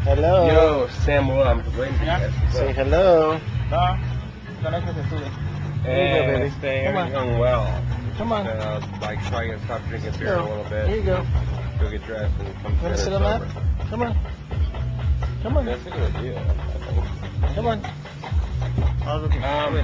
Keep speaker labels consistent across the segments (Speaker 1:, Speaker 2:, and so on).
Speaker 1: Hello.
Speaker 2: Yo, Samuel, I'm waiting for you guys.
Speaker 1: Say hello.
Speaker 2: Hey, staying
Speaker 1: Come on.
Speaker 2: young well.
Speaker 1: Come on.
Speaker 2: Like try to stop drinking beer a
Speaker 1: Go.
Speaker 2: little bit.
Speaker 1: Here you go.
Speaker 2: Go get dressed and come
Speaker 1: You
Speaker 2: to
Speaker 1: want to sit
Speaker 2: dinner
Speaker 1: on
Speaker 2: sober.
Speaker 1: that? Come on. Come on.
Speaker 2: That's a good idea, I think.
Speaker 1: Come on.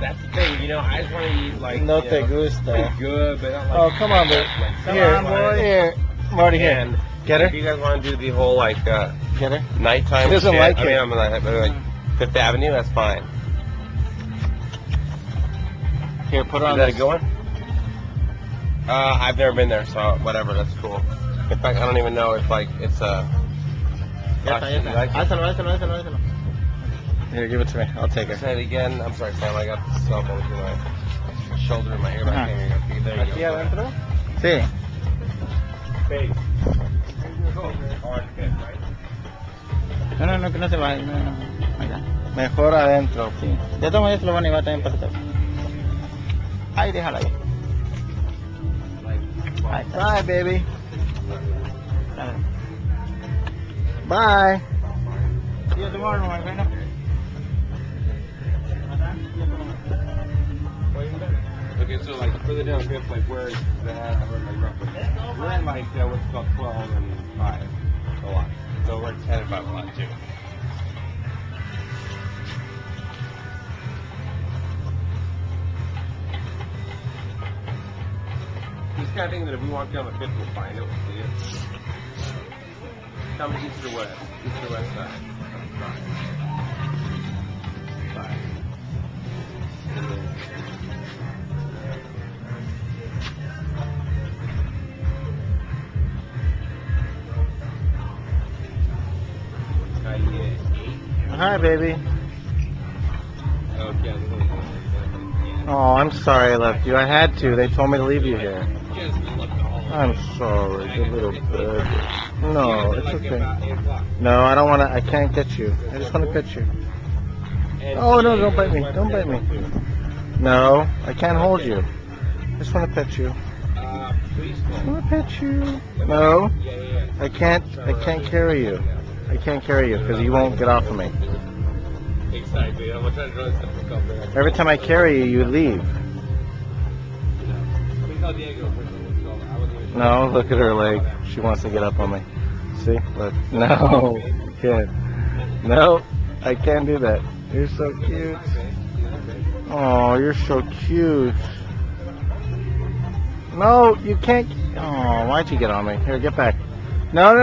Speaker 2: That's the thing, you know, I just want to eat like,
Speaker 1: No
Speaker 2: you
Speaker 1: te
Speaker 2: know,
Speaker 1: gusta.
Speaker 2: pretty good, but not like.
Speaker 1: Oh, come on, babe.
Speaker 2: Come
Speaker 1: Here,
Speaker 2: on, boy.
Speaker 1: here. Marty, here.
Speaker 2: And
Speaker 1: Get
Speaker 2: if
Speaker 1: her.
Speaker 2: you guys want to do the whole like
Speaker 1: Get her.
Speaker 2: nighttime
Speaker 1: She doesn't
Speaker 2: shit,
Speaker 1: like
Speaker 2: I mean,
Speaker 1: it.
Speaker 2: I'm like Fifth Avenue, that's fine.
Speaker 1: Here, put her
Speaker 2: Is
Speaker 1: on
Speaker 2: that a
Speaker 1: this.
Speaker 2: good one? I've never been there, so whatever, that's cool. In fact, I don't even know if like it's a.
Speaker 1: Ya está, ya está.
Speaker 2: Like it?
Speaker 1: Álzalo. Here, give it to me. I'll take her.
Speaker 2: Say it again. I'm sorry, Sam. I got the cell phone between my shoulder and my ear.
Speaker 1: Ajá.
Speaker 2: There you go.
Speaker 1: ¿Aquí adentro? Sí.
Speaker 2: Face.
Speaker 1: No, que no se vaya. No. Allá. Mejor adentro. Sí. De todas maneras, lo van a llevar también para atrás. Ahí, déjala ahí. Bye, baby. Bye. See you tomorrow, my friend.
Speaker 2: Okay, so like further down Fifth, like where is that? Like roughly. We're at like what's called 12 and 5 a lot. So we're at 10 and 5 a lot too. Just kind of thinking that if we walk down the 5th, we'll find it. We'll see it. Come east or west? East or west side? Five.
Speaker 1: Hi, baby.
Speaker 2: Okay.
Speaker 1: Oh, I'm sorry I left you. I had to. They told me to leave you here. I'm sorry, good little bird. No, it's okay. No, I don't want to. I can't get you. I just want to pet you. Oh, no, don't bite me. Don't bite me. No, I can't hold you. I just want to pet you. I want to pet you. No, I can't carry you. I can't carry you because you won't get off of me.
Speaker 2: Exactly. I'm trying to draw this up.
Speaker 1: Every time I carry you, you leave. No, look at her leg. She wants to get up on me. See? Look. No, you can't. No, I can't do that. You're so cute. Oh, you're so cute. No, you can't. Oh, why'd you get on me? Here, get back. No.